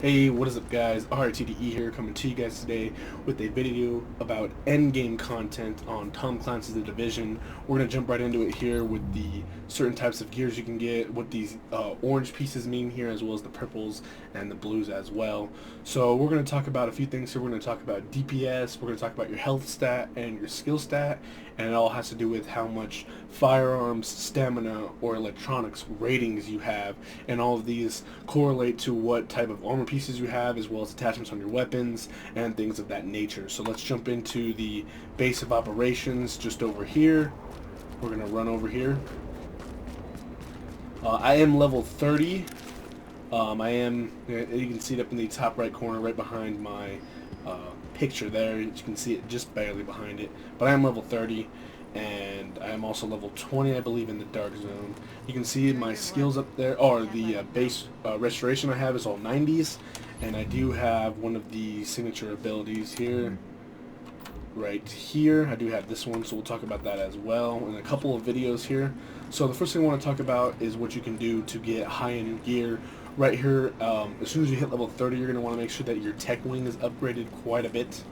Hey, what is up guys? RTDE here, coming to you guys today with a video about endgame content on Tom Clancy's The Division. We're going to jump right into it here with the certain types of gears you can get, what these orange pieces mean here, as well as the purples and the blues as well. So we're going to talk about a few things here. We're going to talk about DPS, we're going to talk about your health stat and your skill stat, and it all has to do with how much firearms, stamina, or electronics ratings you have, and all of these correlate to what type of armor pieces you have, as well as attachments on your weapons and things of that nature. So let's jump into the base of operations just over here. We're gonna run over here. I am level 30. I am, you can see it up in the top right corner right behind my picture there. You can see it just barely behind it, but I am level 30, and I am also level 20, I believe, in the dark zone. You can see my skills up there, or the base restoration I have is all 90s, and I do have one of the signature abilities here, right here. I do have this one, so we'll talk about that as well in a couple of videos here. So the first thing I want to talk about is what you can do to get high-end gear. Right here, as soon as you hit level 30, you're going to want to make sure that your tech wing is upgraded quite a bit.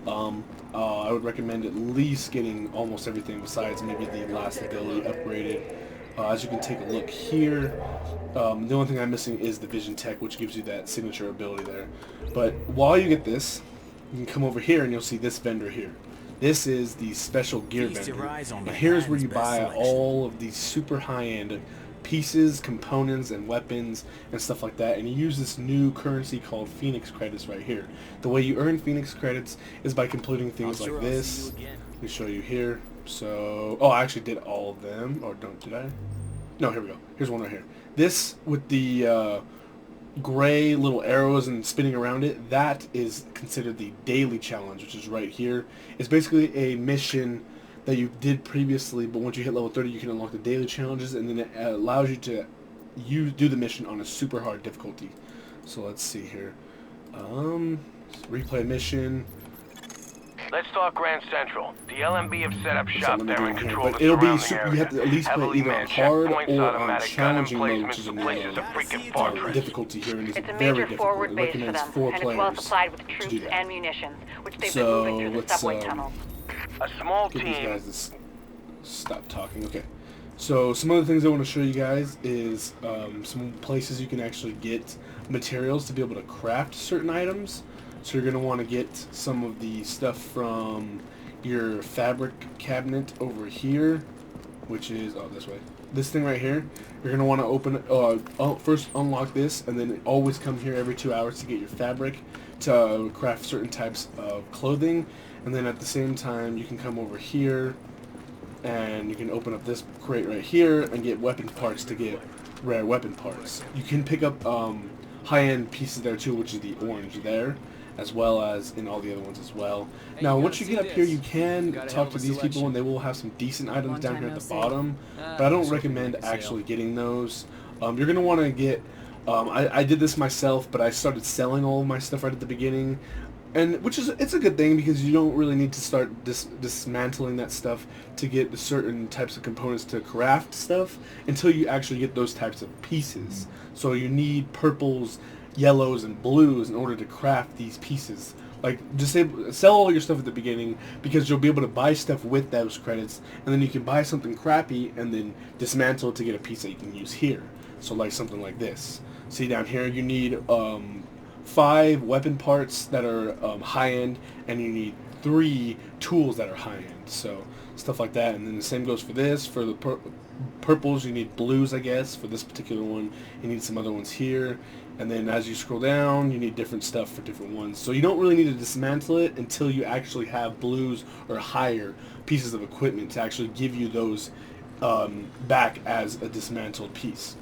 I would recommend at least getting almost everything besides maybe the last ability upgraded. As you can take a look here, the only thing I'm missing is the vision tech, which gives you that signature ability there. But while you get this, you can come over here and you'll see this vendor here. This is the special gear vendor, and here's where you buy all of these super high-end pieces, components, and weapons and stuff like that, and you use this new currency called Phoenix credits right here. The way you earn Phoenix credits is by completing things like this. Let me show you here. So, oh, I actually did all of them, or don't, did I? No, here we go. Here's one right here. This with the gray little arrows and spinning around it, that is considered the daily challenge, which is right here. It's basically a mission that you did previously, but once you hit level 30 you can unlock the daily challenges, and then it allows you to do the mission on a super hard difficulty. So let's see here. Replay mission. Let's talk Grand Central. The LMB have set up shop there and control the it'll be surrounding area. you have to at least play either on hard or on challenging mode, which is a difficulty here, and it's a very major difficult. forward It base for recommends them, 4 and it's players well supplied with to do troops that. and munitions, which they've been So moving through the subway tunnels. A small get these team. guys to stop talking. Okay. So some other things I want to show you guys is some places you can actually get materials to be able to craft certain items. So you're going to want to get some of the stuff from your fabric cabinet over here, which is this way. This thing right here. You're going to want to open first unlock this, and then always come here every 2 hours to get your fabric to craft certain types of clothing. And then at the same time you can come over here and you can open up this crate right here and get weapon parts to get rare weapon parts. You can pick up high-end pieces there too, which is the orange there, as well as in all the other ones as well. Now once you get up here, you can talk to these people and they will have some decent items down here at the bottom, but I don't recommend actually getting those. You're going to want to get I did this myself, but I started selling all of my stuff right at the beginning, and it's a good thing because you don't really need to start dismantling that stuff to get certain types of components to craft stuff until you actually get those types of pieces. So you need purples, yellows, and blues in order to craft these pieces. Like, just sell all your stuff at the beginning because you'll be able to buy stuff with those credits, and then you can buy something crappy and then dismantle it to get a piece that you can use here. So like something like this. See down here, you need 5 weapon parts that are high-end, and you need 3 tools that are high-end. So stuff like that. And then the same goes for this. For the purples, you need blues, I guess. For this particular one, you need some other ones here. And then as you scroll down, you need different stuff for different ones. So you don't really need to dismantle it until you actually have blues or higher pieces of equipment to actually give you those back as a dismantled piece.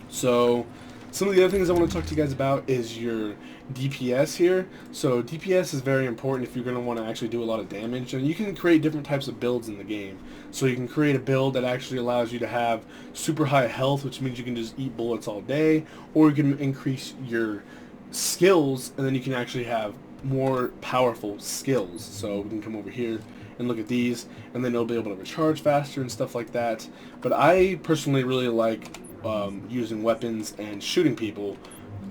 So some of the other things I want to talk to you guys about is your DPS here. So DPS is very important if you're going to want to actually do a lot of damage, and you can create different types of builds in the game. So you can create a build that actually allows you to have super high health, which means you can just eat bullets all day, or you can increase your skills, and then you can actually have more powerful skills. So we can come over here and look at these, and then it'll be able to recharge faster and stuff like that. But I personally really like using weapons and shooting people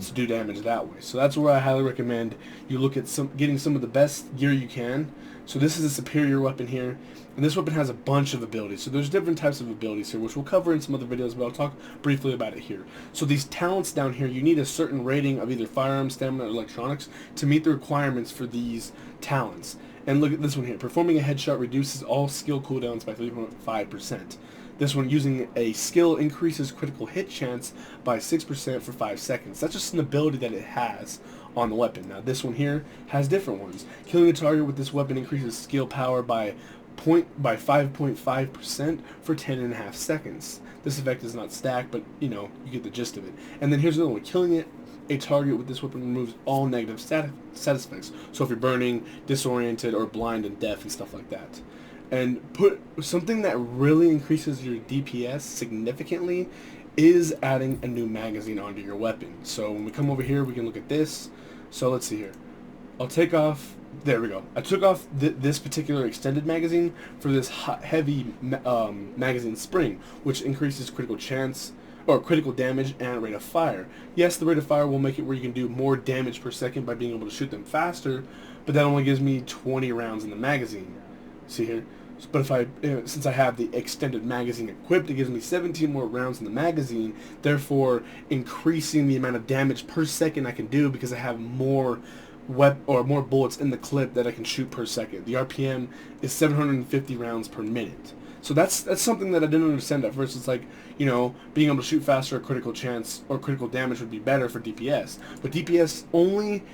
to do damage that way. So that's where I highly recommend you look at getting some of the best gear you can. So this is a superior weapon here, and this weapon has a bunch of abilities. So there's different types of abilities here, which we'll cover in some other videos, but I'll talk briefly about it here. So these talents down here, you need a certain rating of either firearm, stamina, or electronics to meet the requirements for these talents. And look at this one here. Performing a headshot reduces all skill cooldowns by 3.5%. This one, using a skill, increases critical hit chance by 6% for 5 seconds. That's just an ability that it has on the weapon. Now this one here has different ones. Killing a target with this weapon increases skill power by 5.5% for 10.5 seconds. This effect is not stacked, but you know, you get the gist of it. And then here's another one. Killing a target with this weapon removes all negative status effects. So if you're burning, disoriented, or blind and deaf and stuff like that. And put something that really increases your DPS significantly is adding a new magazine onto your weapon. So when we come over here, we can look at this. So let's see here. I'll take off. There we go. I took off this particular extended magazine for this heavy magazine spring, which increases critical chance or critical damage and rate of fire. Yes, the rate of fire will make it where you can do more damage per second by being able to shoot them faster, but that only gives me 20 rounds in the magazine. See here? But if since I have the extended magazine equipped, it gives me 17 more rounds in the magazine, therefore increasing the amount of damage per second I can do because I have more more bullets in the clip that I can shoot per second. The RPM is 750 rounds per minute. So that's something that I didn't understand at first. It's like, you know, being able to shoot faster or critical chance or critical damage would be better for DPS. But DPS only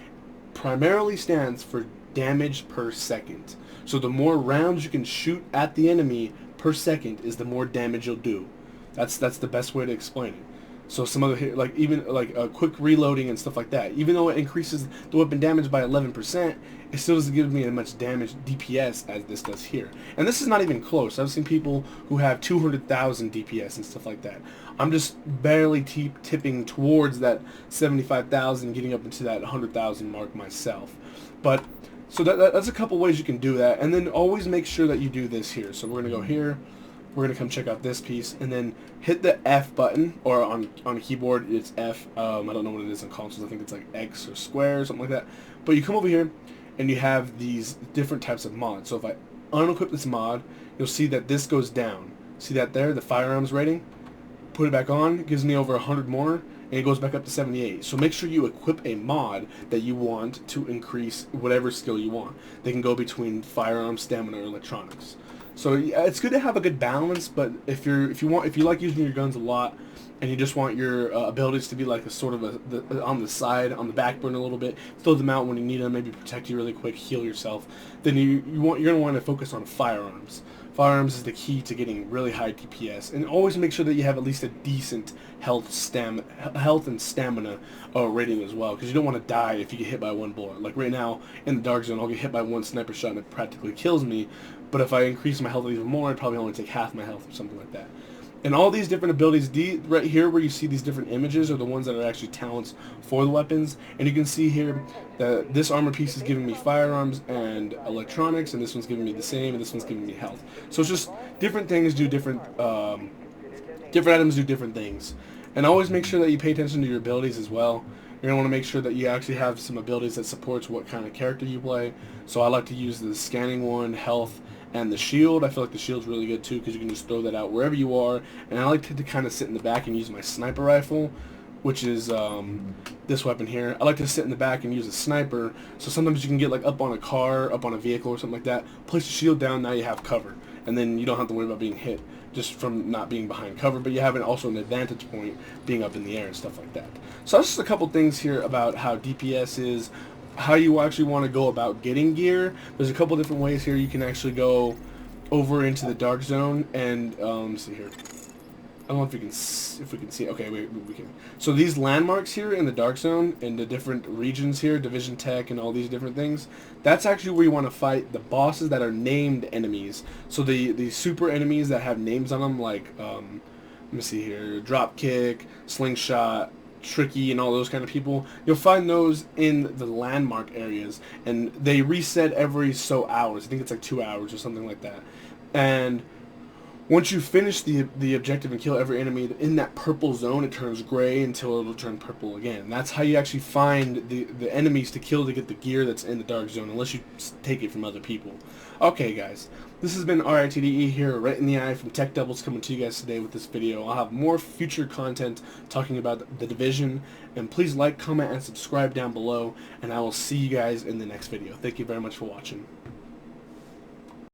primarily stands for damage per second. So the more rounds you can shoot at the enemy per second is the more damage you'll do. That's the best way to explain it. So some other, like even like quick reloading and stuff like that, even though it increases the weapon damage by 11%, it still doesn't give me as much damage DPS as this does here. And this is not even close. I've seen people who have 200,000 DPS and stuff like that. I'm just barely tipping towards that 75,000, getting up into that 100,000 mark myself. But so that's a couple ways you can do that, and then always make sure that you do this here. So we're gonna go here. We're going to come check out this piece, and then hit the F button, or on a keyboard it's F. I don't know what it is on consoles. I think it's like X or square or something like that. But you come over here, and you have these different types of mods. So if I unequip this mod, you'll see that this goes down. See that there, the firearms rating? Put it back on, it gives me over 100 more, and it goes back up to 78. So make sure you equip a mod that you want to increase whatever skill you want. They can go between firearms, stamina, or electronics. So yeah, it's good to have a good balance, but if you like using your guns a lot, and you just want your abilities to be like a sort of on the side, on the back burner a little bit, throw them out when you need them, maybe protect you really quick, heal yourself, then you're gonna want to focus on firearms. Firearms is the key to getting really high DPS, and always make sure that you have at least a decent health and stamina rating as well, because you don't want to die if you get hit by one bullet. Like right now in the dark zone, I'll get hit by one sniper shot and it practically kills me. But if I increase my health even more, I'd probably only take half my health or something like that. And all these different abilities, right here where you see these different images are the ones that are actually talents for the weapons. And you can see here that this armor piece is giving me firearms and electronics, and this one's giving me the same, and this one's giving me health. So it's just different things do different items do different things. And always make sure that you pay attention to your abilities as well. You're going to want to make sure that you actually have some abilities that supports what kind of character you play. So I like to use the scanning one, health, and the shield. I feel like the shield's really good too because you can just throw that out wherever you are. And I like to kind of sit in the back and use my sniper rifle, which is this weapon here. I like to sit in the back and use a sniper. So sometimes you can get like up on a car, up on a vehicle or something like that. Place the shield down, now you have cover. And then you don't have to worry about being hit just from not being behind cover, but you have also an advantage point being up in the air and stuff like that. So that's just a couple things here about how DPS is, how you actually want to go about getting gear. There's a couple different ways here. You can actually go over into the dark zone and let's see here. I don't know if we can see. Okay, we can. So these landmarks here in the dark zone and the different regions here, Division Tech and all these different things, that's actually where you want to fight the bosses that are named enemies. So the super enemies that have names on them, like let me see here, Dropkick, Slingshot, Tricky, and all those kind of people. You'll find those in the landmark areas, and they reset every so hours. I think it's like 2 hours or something like that. And Once you finish the objective and kill every enemy in that purple zone, it turns gray until it'll turn purple again. And that's how you actually find the enemies to kill to get the gear that's in the dark zone, unless you take it from other people. Okay, guys, this has been RITDE here, right in the eye from Tech Doubles, coming to you guys today with this video. I'll have more future content talking about the Division, and please like, comment, and subscribe down below, and I will see you guys in the next video. Thank you very much for watching.